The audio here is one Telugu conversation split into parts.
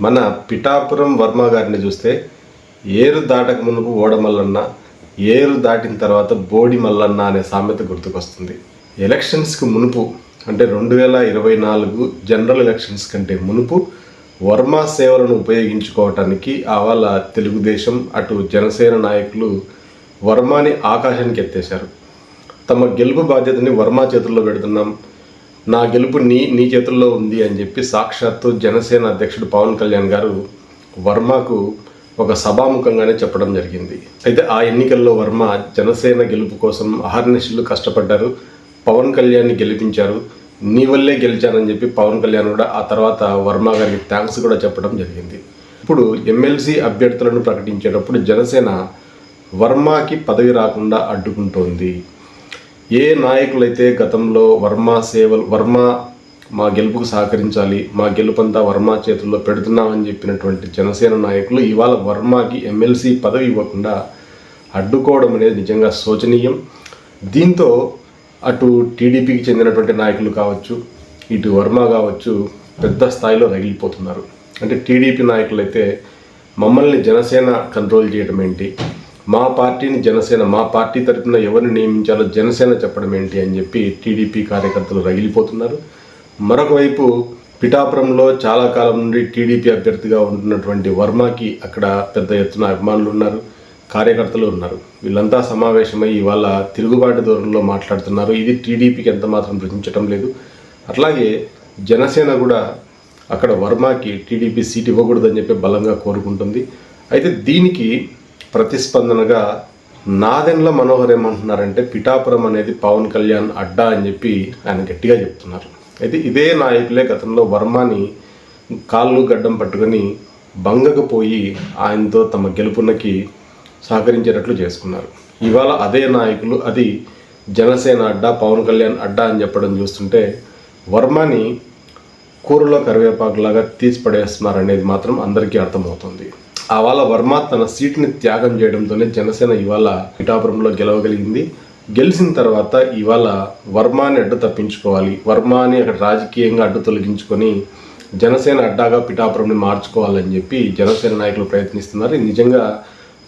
మన పిఠాపురం వర్మ గారిని చూస్తే ఏరు దాటక మునుపు ఓడమల్లన్న, ఏరు దాటిన తర్వాత బోడి మల్లన్న అనే సామెత గుర్తుకొస్తుంది. ఎలక్షన్స్కి మునుపు అంటే 2024 జనరల్ ఎలక్షన్స్ కంటే మునుపు వర్మ సేవలను ఉపయోగించుకోవటానికి ఆవాల తెలుగుదేశం అటు జనసేన నాయకులు వర్మని ఆకాశానికి ఎత్తేశారు. తమ గెలుపు బాధ్యతని వర్మ చేతుల్లో పెడుతున్నాం, నా గెలుపు నీ చేతుల్లో ఉంది అని చెప్పి సాక్షాత్తు జనసేన అధ్యక్షుడు పవన్ కళ్యాణ్ గారు వర్మకు ఒక సభాముఖంగానే చెప్పడం జరిగింది. అయితే ఆ ఎన్నికల్లో వర్మ జనసేన గెలుపు కోసం అహర్నిశలు కష్టపడ్డారు, పవన్ కళ్యాణ్ని గెలిపించారు, నీ వల్లే గెలిచానని చెప్పి పవన్ కళ్యాణ్ కూడా ఆ తర్వాత వర్మ గారికి థ్యాంక్స్ కూడా చెప్పడం జరిగింది. ఇప్పుడు ఎమ్మెల్సీ అభ్యర్థులను ప్రకటించేటప్పుడు జనసేన వర్మకి పదవి రాకుండా అడ్డుకుంటోంది. ఏ నాయకులైతే గతంలో వర్మ మా గెలుపుకు సహకరించాలి, మా గెలుపంతా వర్మ చేతుల్లో పెడుతున్నామని చెప్పినటువంటి జనసేన నాయకులు ఇవాళ వర్మకి ఎమ్మెల్సీ పదవి ఇవ్వకుండా అడ్డుకోవడం అనేది నిజంగా శోచనీయం. దీంతో అటు టీడీపీకి చెందినటువంటి నాయకులు కావచ్చు, ఇటు వర్మ కావచ్చు పెద్ద స్థాయిలో రగిలిపోతున్నారు. అంటే టీడీపీ నాయకులు అయితే మమ్మల్ని జనసేన కంట్రోల్ చేయడం ఏంటి, మా పార్టీని జనసేన, మా పార్టీ తరఫున ఎవరిని నియమించాలో జనసేన చెప్పడం ఏంటి అని చెప్పి టీడీపీ కార్యకర్తలు రగిలిపోతున్నారు. మరొక వైపు పిఠాపురంలో చాలా కాలం నుండి టీడీపీ అభ్యర్థిగా ఉంటున్నటువంటి వర్మకి అక్కడ పెద్ద ఎత్తున అభిమానులు ఉన్నారు, కార్యకర్తలు ఉన్నారు. వీళ్ళంతా సమావేశమై ఇవాళ తిరుగుబాటు ధోరణిలో మాట్లాడుతున్నారు. ఇది టీడీపీకి ఎంత మాత్రం రుచించటం లేదు. అట్లాగే జనసేన కూడా అక్కడ వర్మకి టీడీపీ సీట్ ఇవ్వకూడదని చెప్పి బలంగా కోరుకుంటుంది. అయితే దీనికి ప్రతిస్పందనగా నాదెండ్ల మనోహర్ ఏమంటున్నారంటే పిఠాపురం అనేది పవన్ కళ్యాణ్ అడ్డా అని చెప్పి ఆయన గట్టిగా చెప్తున్నారు. అయితే ఇదే నాయకులే గతంలో వర్మని కాళ్ళు గడ్డం పట్టుకొని బంగకు పోయి ఆయనతో తమ గెలుపునకి సహకరించేటట్లు చేసుకున్నారు. ఇవాళ అదే నాయకులు అది జనసేన అడ్డా, పవన్ కళ్యాణ్ అడ్డా అని చెప్పడం చూస్తుంటే వర్మని కూరలో కరివేపాకులాగా తీసిపడేస్తున్నారు అనేది మాత్రం అందరికీ అర్థమవుతుంది. ఆవాళ వర్మ తన సీట్ని త్యాగం చేయడంతోనే జనసేన ఇవాళ పిఠాపురంలో గెలవగలిగింది. గెలిచిన తర్వాత ఇవాళ వర్మని అడ్డు తప్పించుకోవాలి, వర్మని అక్కడ రాజకీయంగా అడ్డు తొలగించుకొని జనసేన అడ్డాగా పిఠాపురంని మార్చుకోవాలని చెప్పి జనసేన నాయకులు ప్రయత్నిస్తున్నారు. నిజంగా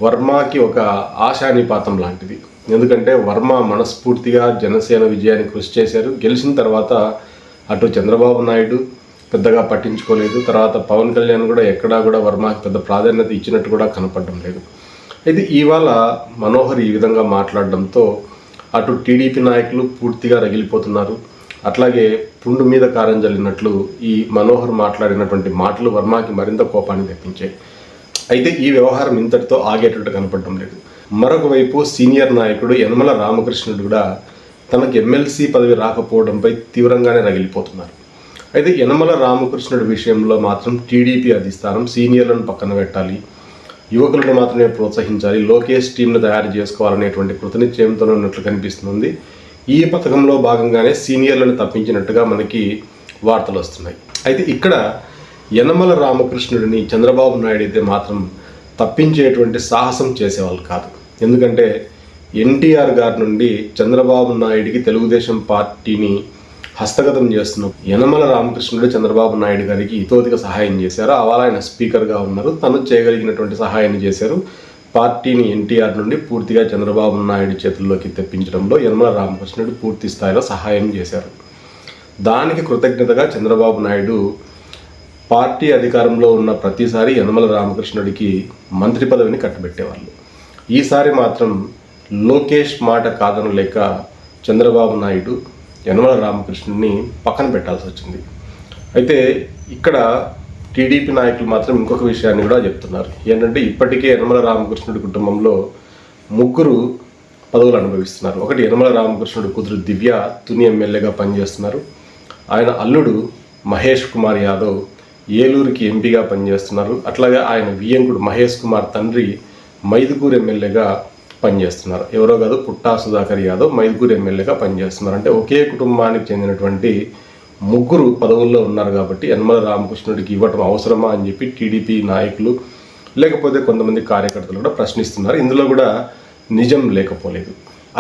వర్మకి ఒక ఆశానిపాతం లాంటిది. ఎందుకంటే వర్మ మనస్ఫూర్తిగా జనసేన విజయానికి కృషి చేశారు. గెలిచిన తర్వాత అటు చంద్రబాబు నాయుడు పెద్దగా పట్టించుకోలేదు, తర్వాత పవన్ కళ్యాణ్ కూడా ఎక్కడా కూడా వర్మకి పెద్ద ప్రాధాన్యత ఇచ్చినట్టు కూడా కనపడడం లేదు. అయితే ఇవాళ మనోహర్ ఈ విధంగా మాట్లాడడంతో అటు టీడీపీ నాయకులు పూర్తిగా రగిలిపోతున్నారు. అట్లాగే పుండు మీద కారం జల్లినట్లు ఈ మనోహర్ మాట్లాడినటువంటి మాటలు వర్మకి మరింత కోపాన్ని తెప్పించాయి. అయితే ఈ వ్యవహారం ఇంతటితో ఆగేటట్టు కనపడడం లేదు. మరొక వైపు సీనియర్ నాయకుడు యనమల రామకృష్ణుడు కూడా తనకు ఎమ్మెల్సీ పదవి రాకపోవడంపై తీవ్రంగానే రగిలిపోతున్నారు. అయితే యనమల రామకృష్ణుడి విషయంలో మాత్రం టీడీపీ అధిష్టానం సీనియర్లను పక్కన పెట్టాలి, యువకులను మాత్రమే ప్రోత్సహించాలి, లోకేష్ టీంను తయారు చేసుకోవాలనేటువంటి కృతనిశ్చయంతో ఉన్నట్లు కనిపిస్తుంది. ఈ పథకంలో భాగంగానే సీనియర్లను తప్పించినట్టుగా మనకి వార్తలు వస్తున్నాయి. అయితే ఇక్కడ యనమల రామకృష్ణుడిని చంద్రబాబు నాయుడు అయితే మాత్రం తప్పించేటువంటి సాహసం చేసేవాళ్ళు కాదు. ఎందుకంటే ఎన్టీఆర్ గారి నుండి చంద్రబాబు నాయుడికి తెలుగుదేశం పార్టీని హస్తగతం చేస్తున్న యనమల రామకృష్ణుడు చంద్రబాబు నాయుడు గారికి ఇతోధిక సహాయం చేశారు. అవాళ ఆయన స్పీకర్గా ఉన్నారు, తను చేయగలిగినటువంటి సహాయాన్ని చేశారు. పార్టీని ఎన్టీఆర్ నుండి పూర్తిగా చంద్రబాబు నాయుడు చేతుల్లోకి తెప్పించడంలో యనమల రామకృష్ణుడు పూర్తి స్థాయిలో సహాయం చేశారు. దానికి కృతజ్ఞతగా చంద్రబాబు నాయుడు పార్టీ అధికారంలో ఉన్న ప్రతిసారి యనమల రామకృష్ణుడికి మంత్రి పదవిని కట్టబెట్టేవాళ్ళు. ఈసారి మాత్రం లోకేష్ మాట కాదనలేక చంద్రబాబు నాయుడు యనమల రామకృష్ణుడిని పక్కన పెట్టాల్సి వచ్చింది. అయితే ఇక్కడ టీడీపీ నాయకులు మాత్రం ఇంకొక విషయాన్ని కూడా చెప్తున్నారు. ఏంటంటే ఇప్పటికే యనమల రామకృష్ణుడి కుటుంబంలో 3 పదవులు అనుభవిస్తున్నారు. ఒకటి యనమల రామకృష్ణుడి కూతురు దివ్య తుని ఎమ్మెల్యేగా పనిచేస్తున్నారు. ఆయన అల్లుడు మహేష్ కుమార్ యాదవ్ ఏలూరుకి ఎంపీగా పనిచేస్తున్నారు. అట్లాగే ఆయన వియ్యంకుడు మహేష్ కుమార్ తండ్రి మైదుకూరు ఎమ్మెల్యేగా పనిచేస్తున్నారు. ఎవరో కాదు, పుట్టా సుధాకర్ యాదవ్ మైదుకూరు ఎమ్మెల్యేగా పనిచేస్తున్నారు. అంటే ఒకే కుటుంబానికి చెందినటువంటి 3 పదవుల్లో ఉన్నారు. కాబట్టి యనమల రామకృష్ణుడికి ఇవ్వటం అవసరమా అని చెప్పి టీడీపీ నాయకులు లేకపోతే కొంతమంది కార్యకర్తలు కూడా ప్రశ్నిస్తున్నారు. ఇందులో కూడా నిజం లేకపోలేదు.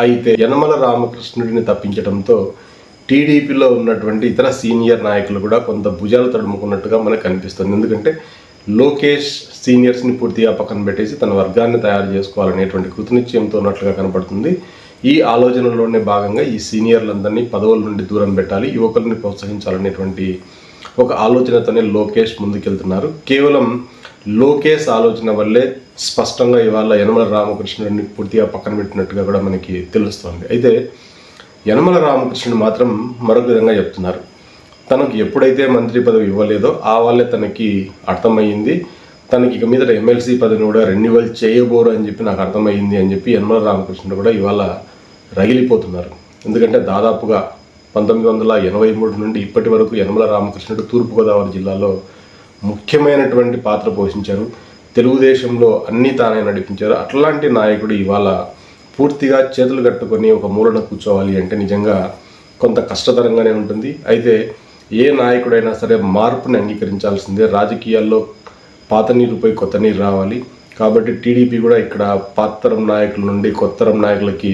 అయితే యనమల రామకృష్ణుడిని తప్పించడంతో టీడీపీలో ఉన్నటువంటి ఇతర సీనియర్ నాయకులు కూడా కొంత భుజాలు తడుముకున్నట్టుగా మనకు కనిపిస్తుంది. ఎందుకంటే లోకేష్ సీనియర్స్ని పూర్తిగా పక్కన పెట్టేసి తన వర్గాన్ని తయారు చేసుకోవాలనేటువంటి కృతనిశ్చయంతో ఉన్నట్లుగా కనపడుతుంది. ఈ ఆలోచనలోనే భాగంగా ఈ సీనియర్లందరినీ పదవుల నుండి దూరం పెట్టాలి, యువకుల్ని ప్రోత్సహించాలనేటువంటి ఒక ఆలోచనతోనే లోకేష్ ముందుకెళ్తున్నారు. కేవలం లోకేష్ ఆలోచన వల్లే స్పష్టంగా ఇవాళ యనమల రామకృష్ణుడిని పూర్తిగా పక్కన పెట్టినట్టుగా కూడా మనకి తెలుస్తుంది. అయితే యనమల రామకృష్ణుడు మాత్రం మరొక విధంగా చెప్తున్నారు. తనకు ఎప్పుడైతే మంత్రి పదవి ఇవ్వలేదో ఆ వాళ్ళే తనకి అర్థమయ్యింది, తనకి ఇక మీద ఎమ్మెల్సీ పదవిని కూడా రెన్యువల్ చేయబోరు అని చెప్పి నాకు అర్థమయ్యింది అని చెప్పి యనమల రామకృష్ణుడు కూడా ఇవాళ రగిలిపోతున్నారు. ఎందుకంటే దాదాపుగా 1983 నుండి ఇప్పటి వరకు యనమల రామకృష్ణుడు తూర్పుగోదావరి జిల్లాలో ముఖ్యమైనటువంటి పాత్ర పోషించారు. తెలుగుదేశంలో అన్నీ తానే నడిపించారు. అట్లాంటి నాయకుడు ఇవాళ పూర్తిగా చేతులు కట్టుకొని ఒక మూలన కూర్చోవాలి అంటే నిజంగా కొంత కష్టతరంగానే ఉంటుంది. అయితే ఏ నాయకుడైనా సరే మార్పుని అంగీకరించాల్సిందే. రాజకీయాల్లో పాత నీరుపై కొత్త నీరు రావాలి. కాబట్టి టీడీపీ కూడా ఇక్కడ పాతరం నాయకుల నుండి కొత్తరం నాయకులకి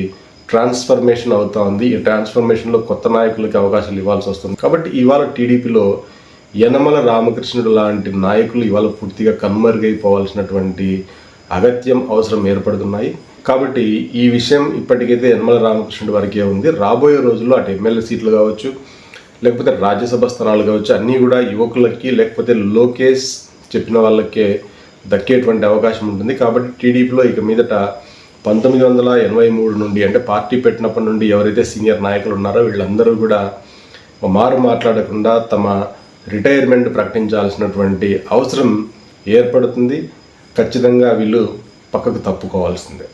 ట్రాన్స్ఫర్మేషన్ అవుతా ఉంది. ఈ ట్రాన్స్ఫర్మేషన్లో కొత్త నాయకులకి అవకాశాలు ఇవ్వాల్సి వస్తుంది. కాబట్టి ఇవాళ టీడీపీలో యనమల రామకృష్ణుడు లాంటి నాయకులు ఇవాళ పూర్తిగా కనుమరుగైపోవాల్సినటువంటి అగత్యం అవసరం ఏర్పడుతున్నాయి. కాబట్టి ఈ విషయం ఇప్పటికైతే యనమల రామకృష్ణుడి వరకే ఉంది. రాబోయే రోజుల్లో అటు ఎమ్మెల్యే సీట్లు కావచ్చు, లేకపోతే రాజ్యసభ స్థానాలు కావచ్చు, అన్నీ కూడా యువకులకి లేకపోతే లోకేష్ చెప్పిన వాళ్ళకే దక్కేటువంటి అవకాశం ఉంటుంది. కాబట్టి టీడీపీలో ఇక మీదట 1983 నుండి అంటే పార్టీ పెట్టినప్పటి నుండి ఎవరైతే సీనియర్ నాయకులు ఉన్నారో వీళ్ళందరూ కూడా మారు మాట్లాడకుండా తమ రిటైర్మెంట్ ప్రకటించాల్సినటువంటి అవసరం ఏర్పడుతుంది. ఖచ్చితంగా వీళ్ళు పక్కకు తప్పుకోవాల్సిందే.